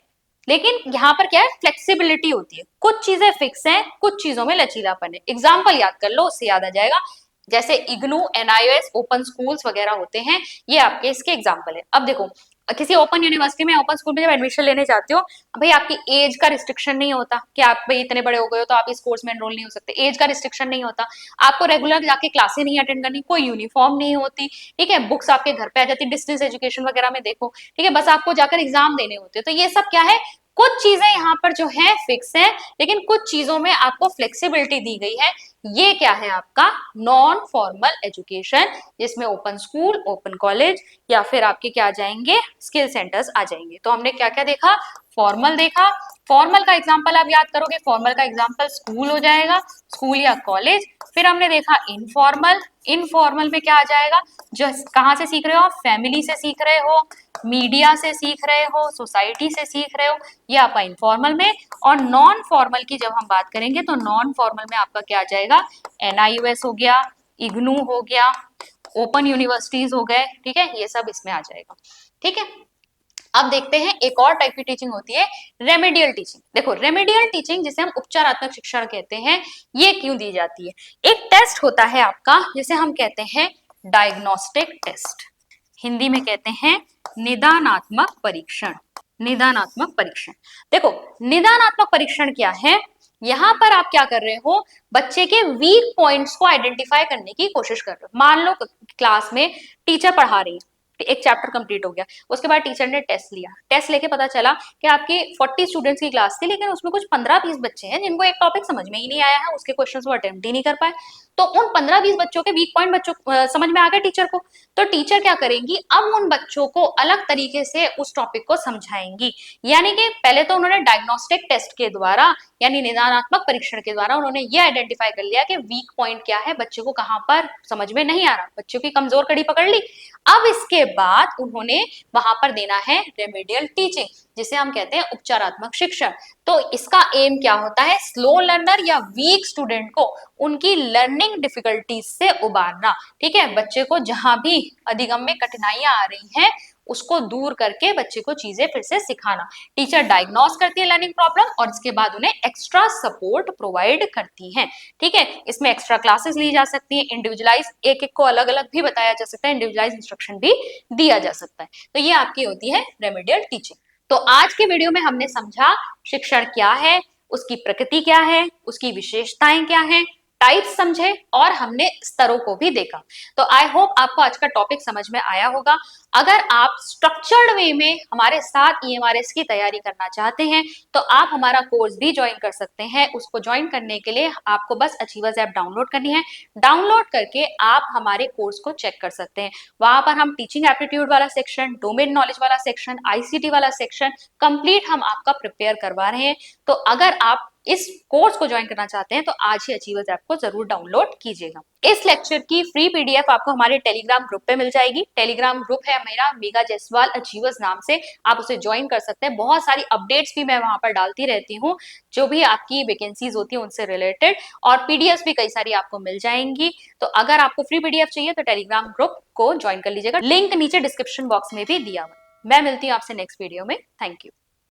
[SPEAKER 1] लेकिन यहाँ पर क्या है, फ्लेक्सिबिलिटी होती है, कुछ चीजें फिक्स हैं, कुछ चीजों में लचीलापन है। एग्जाम्पल याद कर लो, उससे याद आ जाएगा, जैसे इग्नू, एनआईओएस, ओपन स्कूल्स वगैरह होते हैं, ये आपके इसके एग्जाम्पल है। अब देखो किसी ओपन यूनिवर्सिटी में, ओपन स्कूल में जब एडमिशन लेने जाते हो, भाई आपकी एज का रिस्ट्रिक्शन नहीं होता कि आप भाई इतने बड़े हो गए हो तो आप इस कोर्स में एनरोल नहीं हो सकते, एज का रिस्ट्रिक्शन नहीं होता, आपको रेगुलर जाके क्लासेस नहीं अटेंड करनी, कोई यूनिफॉर्म नहीं होती, ठीक है, बुक्स आपके घर पे आ जाती, डिस्टेंस एजुकेशन वगैरह में देखो, ठीक है, बस आपको जाकर एग्जाम देने होते, तो ये सब क्या है, कुछ चीजें यहाँ पर जो है फिक्स है, लेकिन कुछ चीजों में आपको फ्लेक्सिबिलिटी दी गई है। ये क्या है आपका नॉन फॉर्मल एजुकेशन, जिसमें ओपन स्कूल, ओपन कॉलेज या फिर आपके क्या आ जाएंगे, स्किल सेंटर्स आ जाएंगे। तो हमने क्या क्या देखा, फॉर्मल देखा, फॉर्मल का एग्जांपल आप याद करोगे, फॉर्मल का एग्जांपल स्कूल हो जाएगा, स्कूल या कॉलेज। फिर हमने देखा इनफॉर्मल, इनफॉर्मल में क्या आ जाएगा, जो कहाँ से सीख रहे हो आप, फैमिली से सीख रहे हो, मीडिया से सीख रहे हो, सोसाइटी से सीख रहे हो, ये आपका इनफॉर्मल में। और नॉन फॉर्मल की जब हम बात करेंगे, तो नॉन फॉर्मल में आपका क्या आ जाएगा, एनआईयूएस हो गया, इग्नू हो गया, ओपन यूनिवर्सिटीज हो गए, ठीक है, ये सब इसमें आ जाएगा, ठीक है। अब देखते हैं एक और टाइप की टीचिंग होती है, रेमेडियल टीचिंग। देखो रेमेडियल टीचिंग जिसे हम उपचारात्मक शिक्षण कहते हैं, ये क्यों दी जाती है, एक टेस्ट होता है आपका जिसे हम कहते हैं डायग्नोस्टिक टेस्ट, हिंदी में कहते हैं निदानात्मक परीक्षण, निदानात्मक परीक्षण। देखो, निदानात्मक परीक्षण क्या है? यहाँ पर आप क्या कर रहे हो, बच्चे के वीक पॉइंट्स को आइडेंटिफाई करने की कोशिश कर रहे हो। मान लो क्लास में टीचर पढ़ा रही है, एक चैप्टर कंप्लीट हो गया, उसके बाद टीचर ने टेस्ट लिया, टेस्ट लेके पता चला कि आपकी 40 स्टूडेंट्स की क्लास थी, लेकिन उसमें कुछ 15-20 बच्चे हैं जिनको एक टॉपिक समझ में ही नहीं आया है, उसके क्वेश्चंस वो अटेम्प्ट ही नहीं कर पाए। तो उन 15-20 बच्चों के वीक पॉइंट बच्चों समझ में आ गए टीचर को, तो टीचर क्या करेंगी, अब उन बच्चों को अलग तरीके से उस टॉपिक को समझाएंगी। यानी कि पहले तो उन्होंने डायग्नोस्टिक टेस्ट के द्वारा, यानी निदानात्मक परीक्षण के द्वारा उन्होंने ये आइडेंटिफाई कर लिया कि वीक पॉइंट क्या है, बच्चे को कहां पर समझ में नहीं आ रहा, बच्चों की कमजोर कड़ी पकड़ ली। अब इसके बाद उन्होंने वहां पर देना है रेमेडियल टीचिंग, जिसे हम कहते हैं उपचारात्मक शिक्षण। तो इसका एम क्या होता है, स्लो लर्नर या वीक स्टूडेंट को उनकी लर्निंग डिफिकल्टीज से उबारना। ठीक है, बच्चे को जहां भी अधिगम में कठिनाइयां आ रही हैं उसको दूर करके बच्चे को चीजें फिर से सिखाना। टीचर डायग्नोस करती है लर्निंग प्रॉब्लम और इसके बाद उन्हें एक्स्ट्रा सपोर्ट प्रोवाइड करती है। ठीक है, इसमें एक्स्ट्रा क्लासेस ली जा सकती है, इंडिविजुअलाइज एक एक को अलग अलग भी बताया जा सकता है, इंडिविजुअलाइज इंस्ट्रक्शन भी दिया जा सकता है। तो ये आपकी होती है रेमेडियल टीचिंग। तो आज के वीडियो में हमने समझा शिक्षण क्या है, उसकी प्रकृति क्या है, उसकी विशेषताएं क्या है, टाइप्स समझे और हमने स्तरों को भी देखा। तो आई होप आपको आज का टॉपिक समझ में आया होगा। अगर आप स्ट्रक्चर्ड वे में हमारे साथ ईएमआरएस की तैयारी करना चाहते हैं तो आप हमारा कोर्स भी ज्वाइन कर सकते हैं। उसको ज्वाइन करने के लिए आपको बस अचीवर्स ऐप डाउनलोड करनी है। डाउनलोड करके आप हमारे कोर्स को चेक कर सकते हैं। वहां पर हम टीचिंग एप्टीट्यूड वाला सेक्शन, डोमेन नॉलेज वाला सेक्शन, आईसीटी वाला सेक्शन कंप्लीट हम आपका प्रिपेयर करवा रहे हैं। तो अगर आप इस कोर्स को ज्वाइन करना चाहते हैं तो आज ही अचीवर्स ऐप को जरूर डाउनलोड कीजिएगा। इस लेक्चर की फ्री पीडीएफ आपको हमारे टेलीग्राम ग्रुप पे मिल जाएगी। टेलीग्राम ग्रुप है मेरा मेगा जयसवाल अचीवर्स नाम से, आप उसे ज्वाइन कर सकते हैं। बहुत सारी अपडेट्स भी मैं वहां पर डालती रहती हूँ, जो भी आपकी वैकेंसीज होती है उनसे रिलेटेड, और पीडीएफ भी कई सारी आपको मिल जाएंगी। तो अगर आपको फ्री पीडीएफ चाहिए तो टेलीग्राम ग्रुप को ज्वाइन कर लीजिएगा, लिंक नीचे डिस्क्रिप्शन बॉक्स में भी दिया हुआ है। मैं मिलती हूँ आपसे नेक्स्ट वीडियो में। Thank you.